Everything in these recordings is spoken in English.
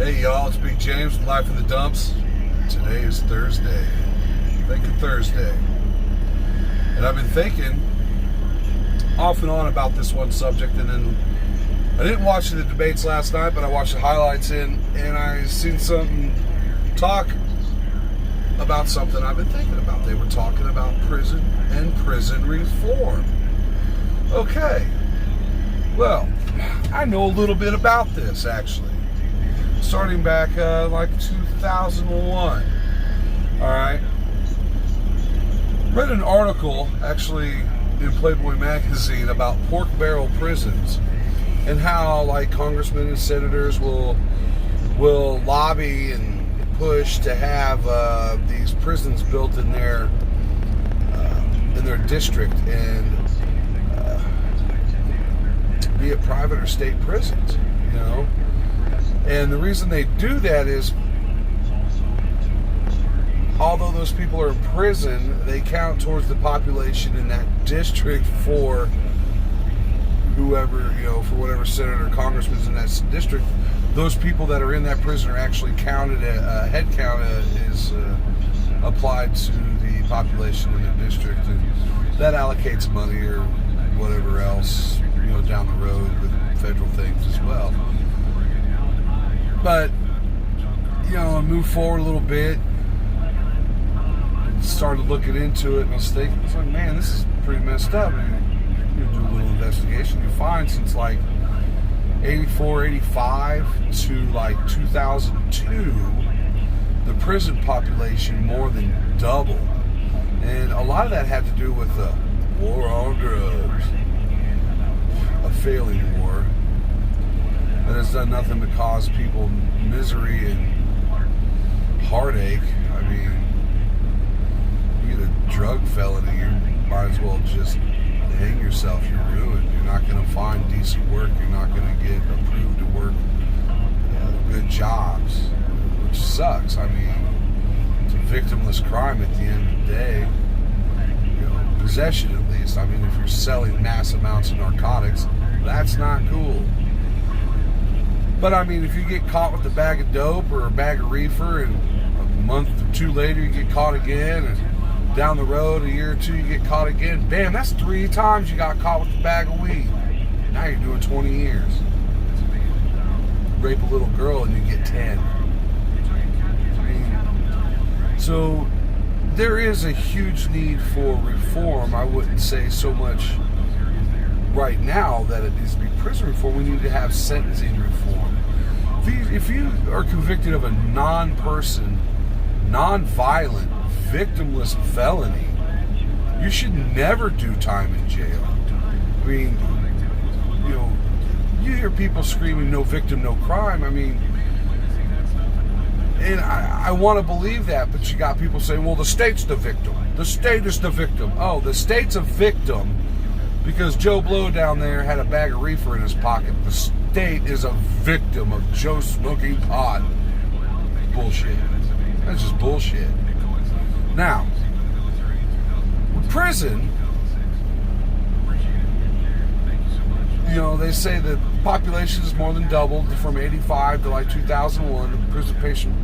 Hey y'all, it's Big James with Life in the Dumps. Today is Thursday. Thinking Thursday. And I've been thinking off and on about this one subject, and then I didn't watch the debates last night, but I watched the highlights and I seen something talk about something I've been thinking about. They were talking about prison and prison reform. Okay. Well, I know a little bit about this actually. Starting back like 2001. Alright. Read an article actually in Playboy magazine about pork barrel prisons and how like congressmen and senators will lobby and push to have these prisons built in their district and be it private or state prisons, you know. And the reason they do that is, although those people are in prison, they count towards the population in that district for whoever, you know, for whatever senator or congressman's in that district. Those people that are in that prison are actually counted, head count is applied to the population in the district. And that allocates money or whatever else, you know, down the road with federal things as well. But, you know, I moved forward a little bit, started looking into it, and I was thinking, it's like, man, this is pretty messed up. I mean, you do a little investigation, you find since like 84, 85 to like 2002, the prison population more than doubled. And a lot of that had to do with the war on drugs, a failing war. That has done nothing but cause people misery and heartache. I mean, you get a drug felony, you might as well just hang yourself. You're ruined. You're not going to find decent work. You're not going to get approved to work good jobs, which sucks. I mean, it's a victimless crime at the end of the day. You know, possession at least. I mean, if you're selling mass amounts of narcotics, that's not cool. But I mean, if you get caught with a bag of dope or a bag of reefer and a month or two later you get caught again, and down the road a year or two you get caught again, bam, that's 3 times you got caught with a bag of weed. Now you're doing 20 years. Rape a little girl and you get 10. I mean, so there is a huge need for reform. I wouldn't say so much right now that it needs to be prison reform. We need to have sentencing reform. If you are convicted of a non-person, non-violent, victimless felony, you should never do time in jail. I mean, you know, you hear people screaming, no victim, no crime. I mean, and I want to believe that, but you got people saying, well, the state's the victim. The state is the victim. Oh, the state's a victim because Joe Blow down there had a bag of reefer in his pocket. The state is a victim of Joe smoking pot. Bullshit. That's just bullshit. Now, with prison, you know, they say the population is more than doubled from 85 to like 2001. The prison patient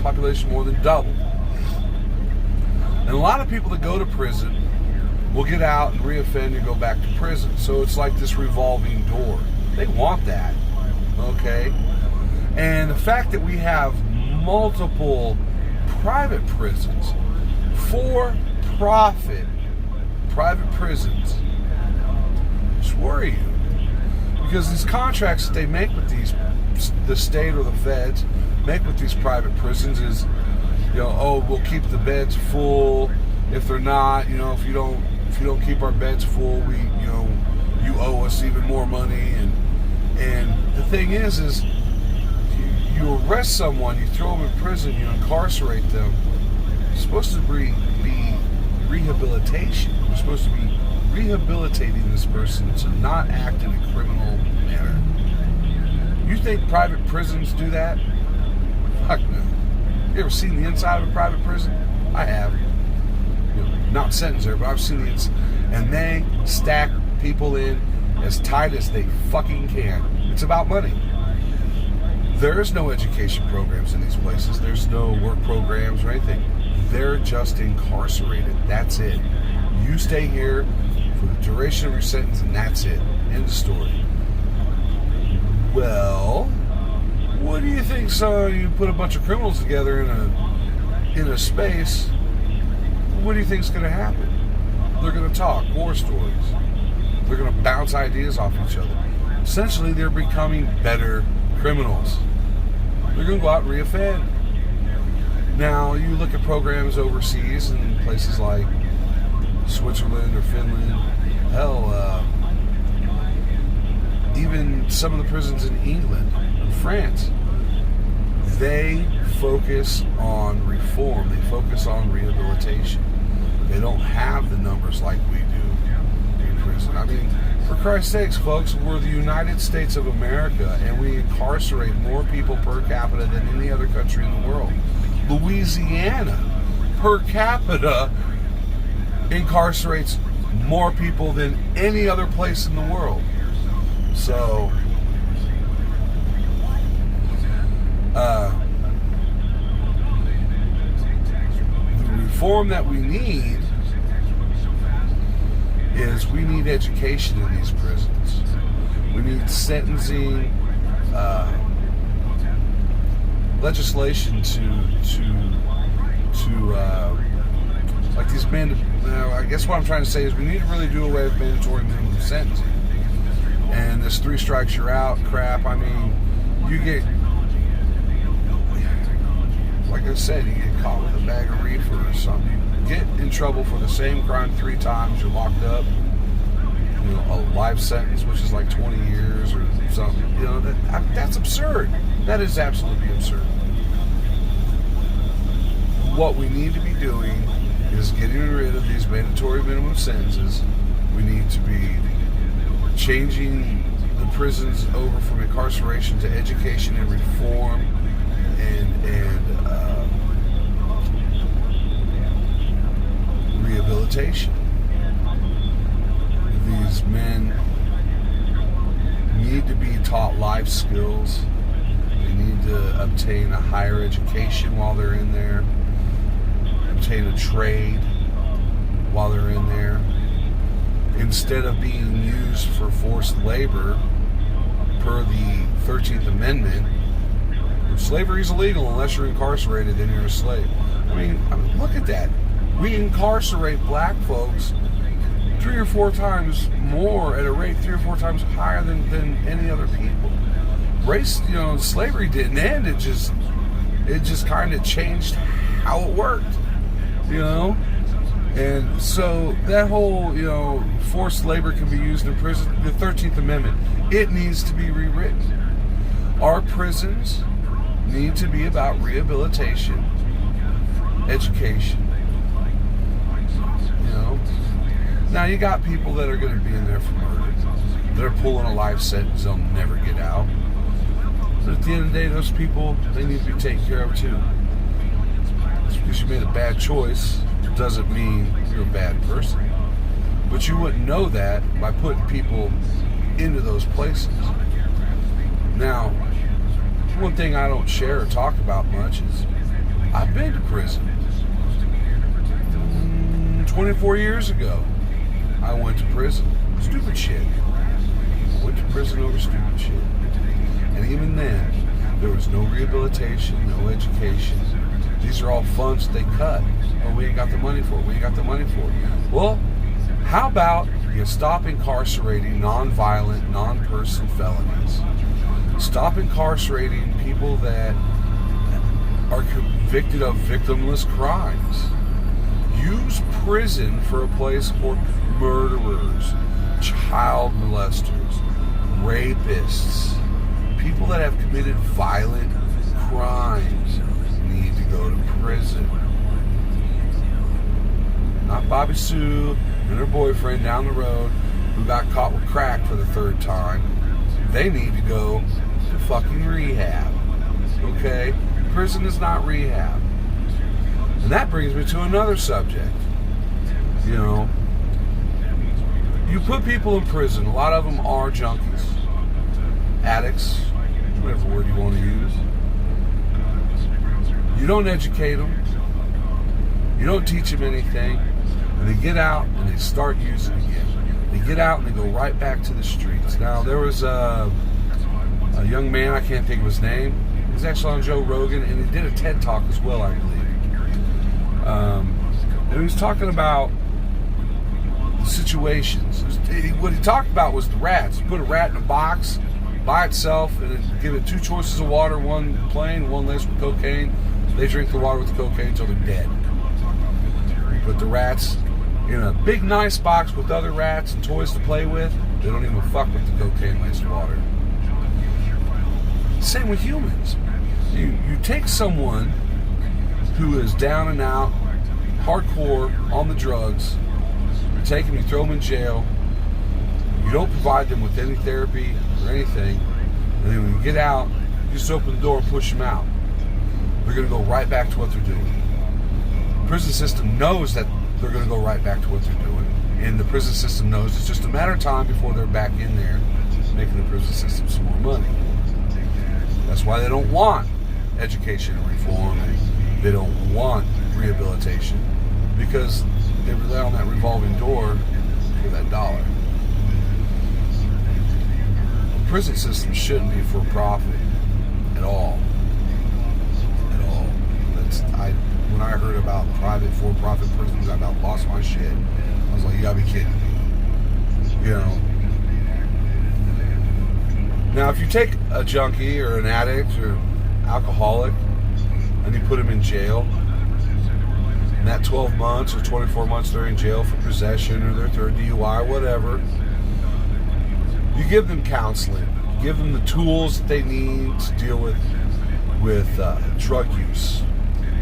population more than doubled. And a lot of people that go to prison will get out and reoffend and go back to prison. So it's like this revolving door. They want that, okay? And the fact that we have multiple private prisons, for-profit private prisons, just worry you. Because these contracts that they make with the state or the feds make with these private prisons is, you know, oh, we'll keep the beds full. If they're not, you know, if you don't keep our beds full, we, you know, you owe us even more money. And the thing is you arrest someone, you throw them in prison, you incarcerate them. It's supposed to be rehabilitation. You're supposed to be rehabilitating this person to not act in a criminal manner. You think private prisons do that? Fuck no. You ever seen the inside of a private prison? I have. You know, not sentenced there, but I've seen the inside. And they stack people in as tight as they fucking can. It's about money. There's no education programs in these places. There's no work programs or anything. They're just incarcerated. That's it. You stay here for the duration of your sentence, and that's it. End of story. Well, what do you think? So you put a bunch of criminals together in a space. What do you think's going to happen? They're going to talk war stories. They're going to bounce ideas off each other. Essentially, they're becoming better criminals. They're going to go out and reoffend. Now, you look at programs overseas in places like Switzerland or Finland, hell, even some of the prisons in England and France, they focus on reform. They focus on rehabilitation. They don't have the numbers like we do in prison. I mean, for Christ's sakes, folks, we're the United States of America, and we incarcerate more people per capita than any other country in the world. Louisiana, per capita, incarcerates more people than any other place in the world. So, the reform that we need is we need education in these prisons. We need sentencing legislation to like these men. I guess what I'm trying to say is we need to really do away with mandatory minimum sentencing. And this 3 strikes you're out crap. I mean, you get, like I said, you get caught with a bag of reefer or something. You get in trouble for the same crime 3 times, you're locked up. You know, a life sentence, which is like 20 years or something. You know, that's absurd. That is absolutely absurd. What we need to be doing is getting rid of these mandatory minimum sentences. We need to be changing the prisons over from incarceration to education and reform and rehabilitation. These men need to be taught life skills. They need to obtain a higher education while they're in there, obtain a trade while they're in there, instead of being used for forced labor per the 13th Amendment. Slavery is illegal unless you're incarcerated, then you're a slave. I mean, look at that. We incarcerate black folks 3 or 4 times more at a rate 3 or 4 times higher than any other people. Race, slavery didn't end. It just kind of changed how it worked, And so that whole, forced labor can be used in prison. The 13th Amendment, it needs to be rewritten. Our prisons need to be about rehabilitation, education. Now you got people that are going to be in there for murder. They're pulling a life sentence, they'll never get out. But at the end of the day, those people, they need to be taken care of too. Just because you made a bad choice doesn't mean you're a bad person. But you wouldn't know that by putting people into those places. Now, one thing I don't share or talk about much is I've been to prison. 24 years ago, I went to prison. Stupid shit. I went to prison over stupid shit. And even then, there was no rehabilitation, no education. These are all funds they cut. Oh, we ain't got the money for it. We ain't got the money for it. Well, how about you stop incarcerating non-violent, non-person felonies? Stop incarcerating people that are convicted of victimless crimes. Use prison for a place for murderers, child molesters, rapists, people that have committed violent crimes need to go to prison. Not Bobby Sue and her boyfriend down the road who got caught with crack for the 3rd time. They need to go to fucking rehab. Okay? Prison is not rehab. And that brings me to another subject. You put people in prison. A lot of them are junkies, addicts, whatever word you want to use. don't educate them. You don't teach them anything. And they get out and they start using again. They get out and they go right back to the streets. Now, there was a young man, I can't think of his name. He was actually on Joe Rogan, and he did a TED Talk as well, I believe. And he was talking about situations. What he talked about was the rats. You put a rat in a box by itself and then give it 2 choices of water, one plain, one laced with cocaine. They drink the water with the cocaine until they're dead. You put the rats in a big nice box with other rats and toys to play with. They don't even fuck with the cocaine laced water. Same with humans. You take someone who is down and out, hardcore, on the drugs, you take them, you throw them in jail, you don't provide them with any therapy or anything, and then when you get out, you just open the door and push them out. They're going to go right back to what they're doing. The prison system knows that they're going to go right back to what they're doing, and the prison system knows it's just a matter of time before they're back in there making the prison system some more money. That's why they don't want education reform, and they don't want rehabilitation, because they rely on that revolving door for that dollar. The prison system shouldn't be for profit at all. At all. When I heard about private for-profit prisons, I about lost my shit. I was like, you gotta be kidding me. You know. Now, if you take a junkie or an addict or alcoholic and you put them in jail, and that 12 months or 24 months they're in jail for possession or their third DUI or whatever, you give them counseling. You give them the tools that they need to deal with drug use.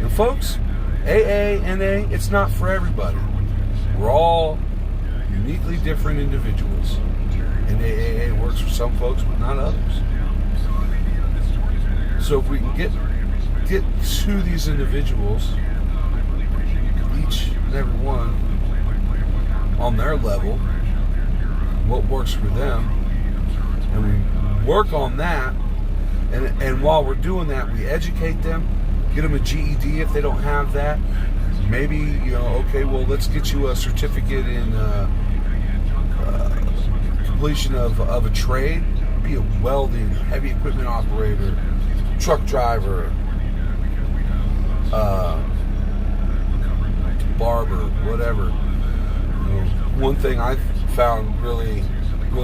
And folks, AA, NA, it's not for everybody. We're all uniquely different individuals. And AA works for some folks, but not others. So if we can get to these individuals, each and every one on their level, what works for them, and we work on that, and while we're doing that, we educate them, get them a GED if they don't have that. Maybe, okay, well, let's get you a certificate in completion of a trade. Be a welding, heavy equipment operator, truck driver, barber, whatever. One thing I found really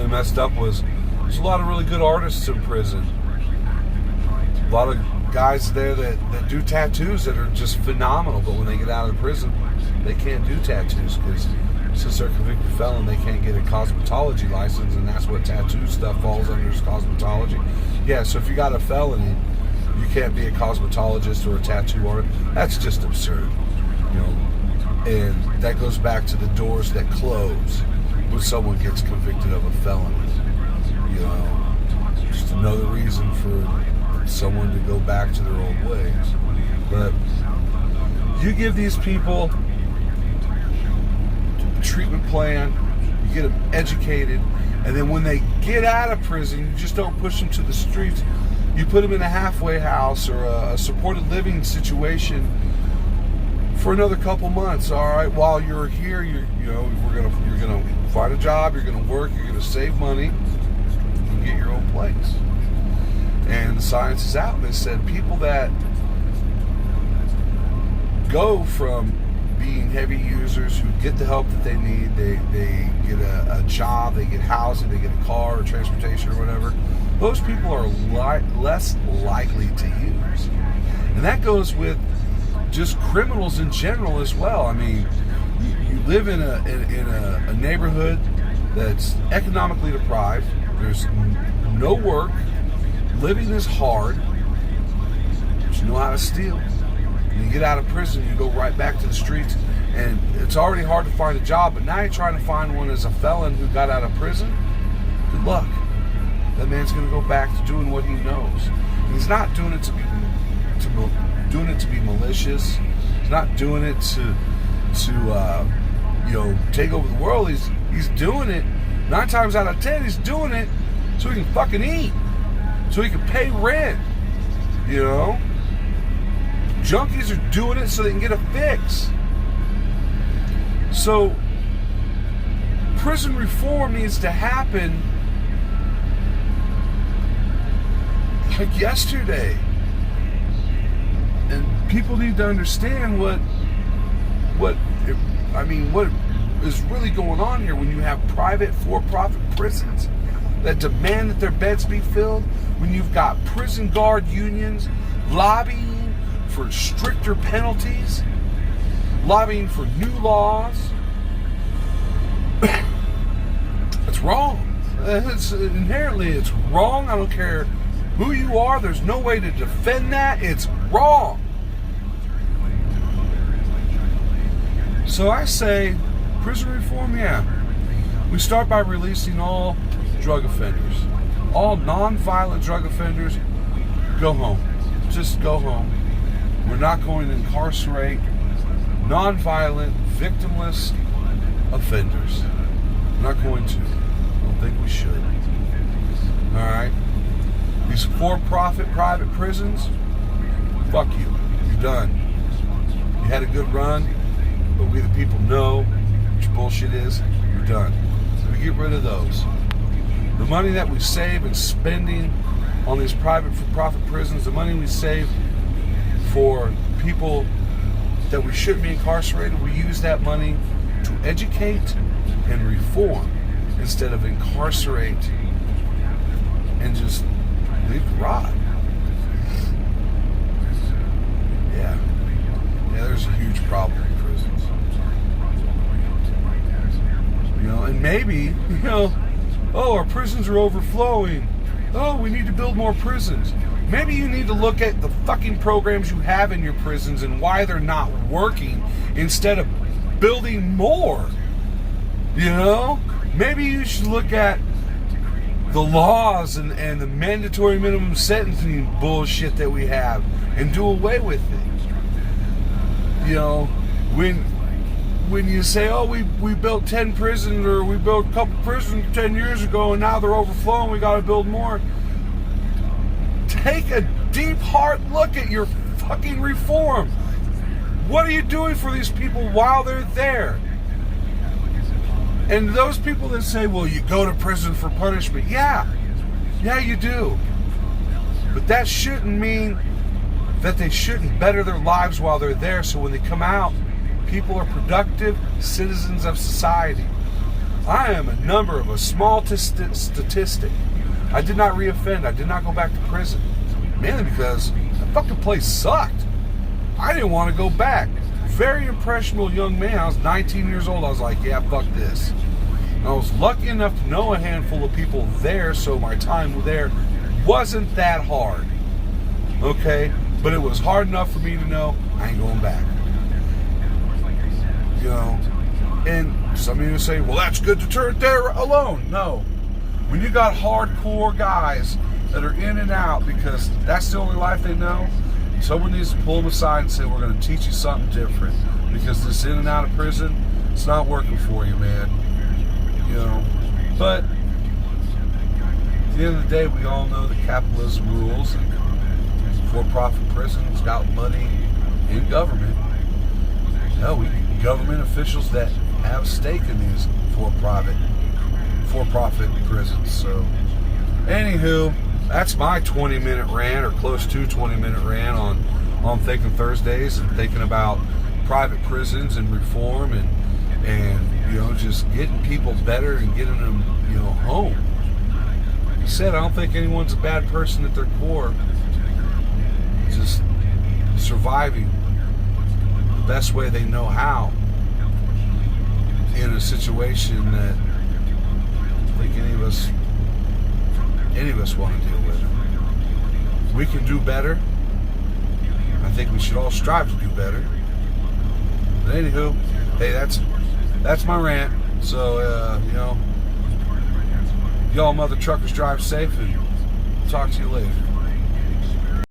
messed up was there's a lot of really good artists in prison. A lot of guys there that do tattoos that are just phenomenal, but when they get out of prison, they can't do tattoos because since they're a convicted felon, they can't get a cosmetology license, and that's what tattoo stuff falls under, is cosmetology. Yeah, so if you got a felony, you can't be a cosmetologist or a tattoo artist. That's just absurd, and that goes back to the doors that close when someone gets convicted of a felony. Just another reason for someone to go back to their old ways. But you give these people a treatment plan, you get them educated, and then when they get out of prison, you just don't push them to the streets. You put them in a halfway house or a supported living situation for another couple months. All right, while you're here, you're gonna find a job, you're gonna work, you're gonna save money, and get your own place. And the science is out. They said people that go from being heavy users who get the help that they need, they get a job, they get housing, they get a car or transportation or whatever, those people are less likely to use. And that goes with just criminals in general as well. I mean, you live in a neighborhood that's economically deprived. There's no work. Living is hard, but you know how to steal. When you get out of prison, you go right back to the streets, and it's already hard to find a job, but now you're trying to find one as a felon who got out of prison. Good luck. That man's going to go back to doing what he knows. And he's not doing it to be malicious. He's not doing it to take over the world. He's doing it 9 times out of 10. He's doing it so he can fucking eat. So he can pay rent, Junkies are doing it so they can get a fix. So, prison reform needs to happen like yesterday. And people need to understand what is really going on here when you have private for-profit prisons that demand that their beds be filled, when you've got prison guard unions lobbying for stricter penalties, lobbying for new laws. It's wrong. Inherently, it's wrong. I don't care who you are. There's no way to defend that. It's wrong. So I say, prison reform, yeah. We start by releasing all drug offenders. All non-violent drug offenders, go home. Just go home. We're not going to incarcerate non-violent, victimless offenders. We're not going to. I don't think we should. Alright? These for-profit private prisons, fuck you. You're done. You had a good run, but we the people know what your bullshit is. You're done. So we get rid of those. The money that we save in spending on these private for-profit prisons, the money we save for people that we shouldn't be incarcerated, we use that money to educate and reform instead of incarcerate and just leave to rot. Yeah, there's a huge problem in prisons. And maybe, oh, our prisons are overflowing. Oh, we need to build more prisons. Maybe you need to look at the fucking programs you have in your prisons and why they're not working instead of building more. Maybe you should look at the laws and the mandatory minimum sentencing bullshit that we have and do away with it. When you say, oh, we built 10 prisons, or we built a couple prisons 10 years ago and now they're overflowing, we got to build more. Take a deep, hard look at your fucking reform. What are you doing for these people while they're there? And those people that say, well, you go to prison for punishment. Yeah, you do. But that shouldn't mean that they shouldn't better their lives while they're there, so when they come out, people are productive citizens of society. I am a number of a small statistic. I did not reoffend. I did not go back to prison. Mainly because that fucking place sucked. I didn't want to go back. Very impressionable young man. I was 19 years old. I was like, yeah, fuck this. And I was lucky enough to know a handful of people there, so my time there wasn't that hard. Okay? But it was hard enough for me to know I ain't going back. And some of you say, well, that's good to turn it there alone. No. When you got hardcore guys that are in and out because that's the only life they know, someone needs to pull them aside and say, we're going to teach you something different, because this in and out of prison, it's not working for you, man. But at the end of the day, we all know that capitalism rules, and for-profit prisons got money in government. We government officials that have a stake in these for-profit prisons. So, anywho, that's my 20-minute rant, or close to 20-minute rant on Thinking Thursdays, and thinking about private prisons and reform and just getting people better and getting them home. Like I said, I don't think anyone's a bad person at their core. Just surviving the best way they know how in a situation that I think any of us want to deal with. We can do better. I think we should all strive to do better. But anywho, hey, that's my rant. So y'all mother truckers drive safe, and talk to you later.